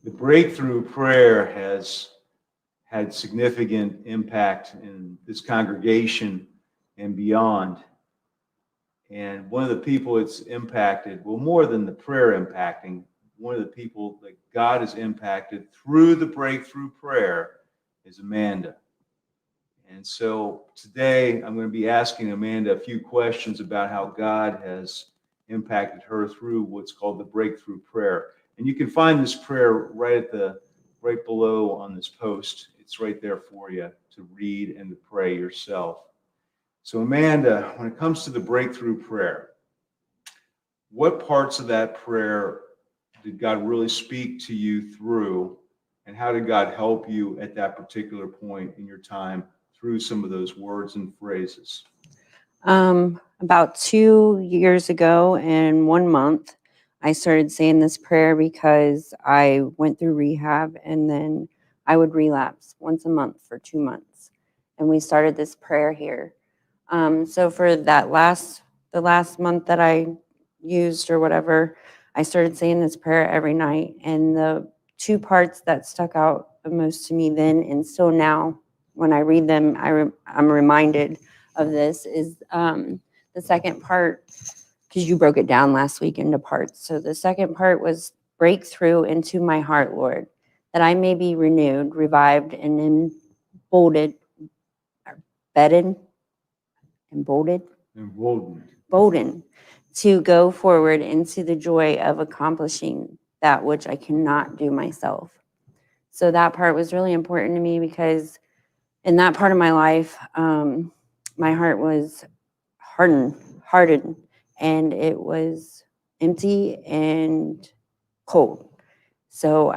The breakthrough prayer has had significant impact in this congregation and beyond. And one of the people it's impacted, well, more than the prayer impacting, one of the people that God has impacted through the breakthrough prayer is Amanda. And so today I'm going to be asking Amanda a few questions about how God has impacted her through what's called the breakthrough prayer. And you can find this prayer right below on this post. It's right there for you to read and to pray yourself. So Amanda, when it comes to the breakthrough prayer, what parts of that prayer did God really speak to you through, and how did God help you at that particular point in your time through some of those words and phrases? About 2 years ago and 1 month, I started saying this prayer because I went through rehab and then I would relapse once a month for 2 months. And we started this prayer here. So for the last month that I used or whatever, I started saying this prayer every night. And the two parts that stuck out the most to me then and still now, when I read them, I'm reminded of this is the second part, because you broke it down last week into parts. So the second part was break through into my heart, Lord, that I may be renewed, revived, and emboldened, bedded, emboldened, boldened to go forward into the joy of accomplishing that which I cannot do myself. So that part was really important to me because in that part of my life, my heart was hardened, and it was empty and cold. So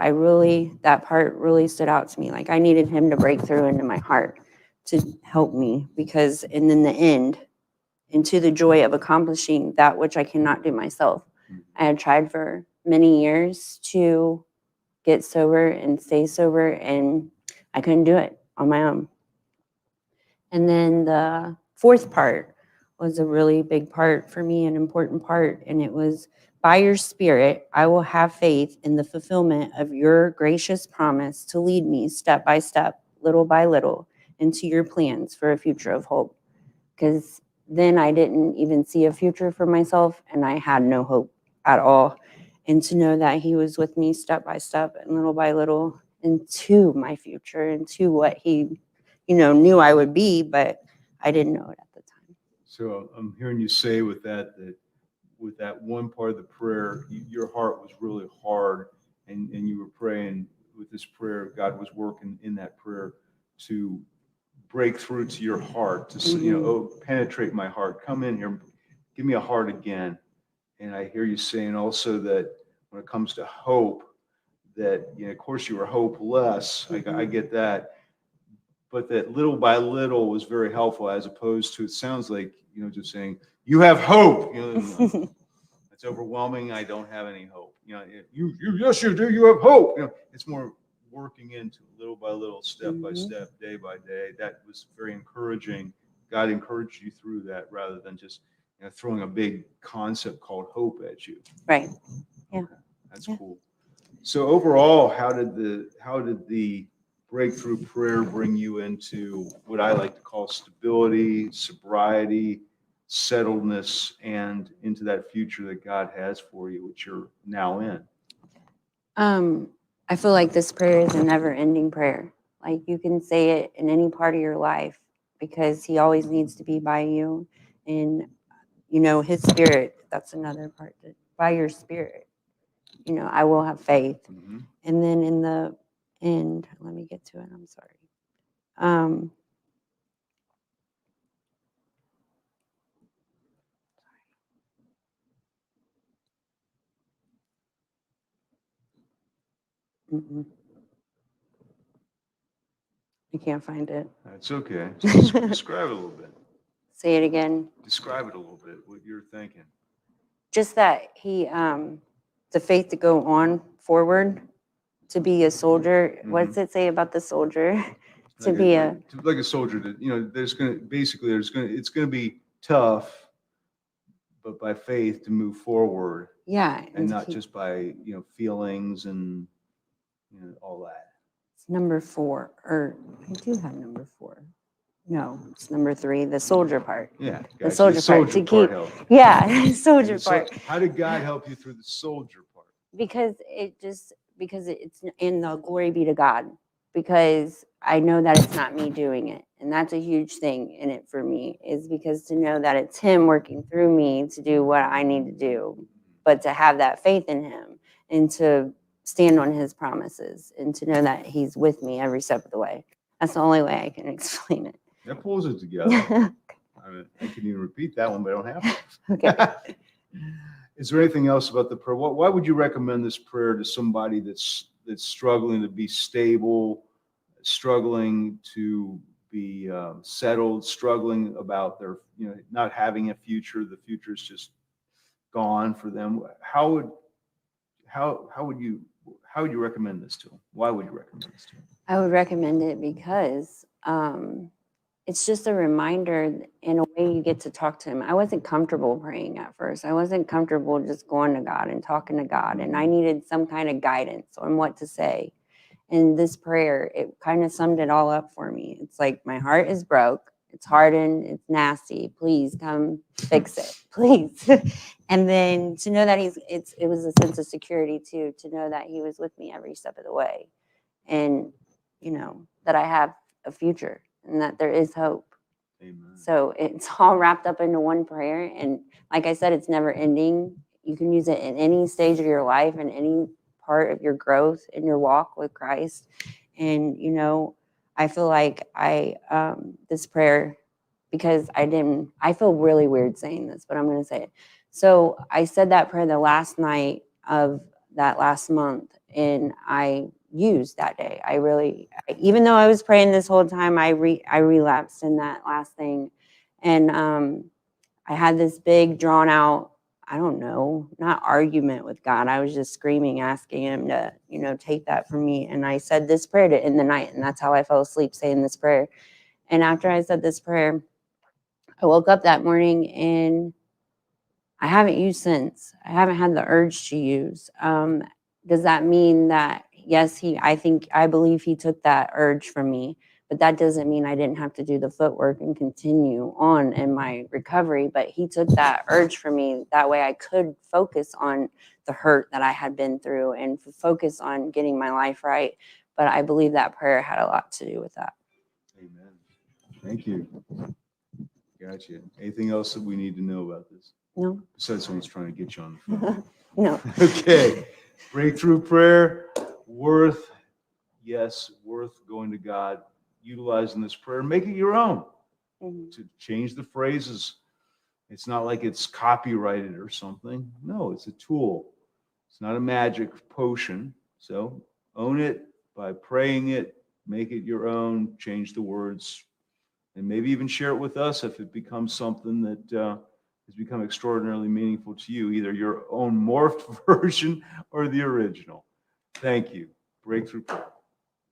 that part really stood out to me. Like I needed him to break through into my heart to help me because, and in the end, into the joy of accomplishing that which I cannot do myself. I had tried for many years to get sober and stay sober, and I couldn't do it on my own. And then the fourth part was a really big part for me, an important part. And it was, by your spirit, I will have faith in the fulfillment of your gracious promise to lead me step by step, little by little, into your plans for a future of hope. Because then I didn't even see a future for myself, and I had no hope at all. And to know that he was with me step by step and little by little into my future, into what he knew I would be, but I didn't know it at the time. So I'm hearing you say with that with that one part of the prayer, your heart was really hard, and you were praying with this prayer. God was working in that prayer to break through to your heart, to penetrate my heart. Come in here, give me a heart again. And I hear you saying also that when it comes to hope, that of course you were hopeless. I get that, but that little by little was very helpful, as opposed to, it sounds like just saying you have hope. It's overwhelming. I don't have any hope. You yes you do. You have hope. It's more working into little by little, step by step, day by day. That was very encouraging. God encouraged you through that rather than just throwing a big concept called hope at you. Right. Yeah. Okay. That's cool. So overall, how did the breakthrough prayer bring you into what I like to call stability, sobriety, settledness, and into that future that God has for you, which you're now in? I feel like this prayer is a never-ending prayer. Like you can say it in any part of your life because he always needs to be by you. And his spirit, that's another part, that by your spirit, I will have faith. Mm-hmm. And then in the end, let me get to it. I'm sorry. Um, I can't find it. That's okay. Just describe it a little bit. Say it again. Describe it a little bit, what you're thinking. Just that the faith to go on forward, to be a soldier. Mm-hmm. What does it say about the soldier? Like a soldier that it's gonna be tough, but by faith to move forward. Yeah, and not just by feelings and all that. It's number 4, or I do have number 4. No, it's number 3, the soldier part. Yeah. The gotcha. soldier part, to keep- helped you. Yeah, soldier So part. how did God help you through the soldier part? Because it's in the glory be to God, because I know that it's not me doing it. And that's a huge thing in it for me, is because to know that it's him working through me to do what I need to do, but to have that faith in him and to stand on his promises and to know that he's with me every step of the way. That's the only way I can explain it. That pulls it together. I can even repeat that one, but I don't have to. Okay. Is there anything else about the prayer? Why would you recommend this prayer to somebody that's struggling to be stable, struggling to be settled, struggling about their, not having a future? The future's just gone for them. How would you recommend this to them? Why would you recommend this to them? I would recommend it because it's just a reminder. In a way, you get to talk to him. I wasn't comfortable praying at first. I wasn't comfortable just going to God and talking to God, and I needed some kind of guidance on what to say. And this prayer, it kind of summed it all up for me. It's like, my heart is broke, it's hardened, it's nasty. Please come fix it, please. And then to know that it was a sense of security too, to know that he was with me every step of the way, and that I have a future and that there is hope. Amen. So it's all wrapped up into one prayer. And like I said, it's never ending. You can use it in any stage of your life and any part of your growth in your walk with Christ. And, I feel like this prayer, because I feel really weird saying this, but I'm going to say it. So I said that prayer the last night of that last month, and I used that day. Even though I was praying this whole time, I relapsed in that last thing. And I had this big drawn out, I don't know, not argument with God. I was just screaming, asking him to, take that from me. And I said this prayer to end the night. And that's how I fell asleep, saying this prayer. And after I said this prayer, I woke up that morning and I haven't used since. I haven't had the urge to use. Does that mean that, yes, I believe he took that urge from me, but that doesn't mean I didn't have to do the footwork and continue on in my recovery. But he took that urge from me. That way I could focus on the hurt that I had been through and focus on getting my life right. But I believe that prayer had a lot to do with that. Amen. Thank you. Gotcha. Anything else that we need to know about this? No. Besides someone's trying to get you on the phone. No. Okay. Breakthrough prayer, worth going to God, utilizing this prayer, make it your own. Mm-hmm. To change the phrases. It's not like it's copyrighted or something. No, it's a tool. It's not a magic potion. So own it by praying it, make it your own, change the words, and maybe even share it with us if it becomes something that has become extraordinarily meaningful to you, either your own morphed version or the original. Thank you. Breakthrough prayer.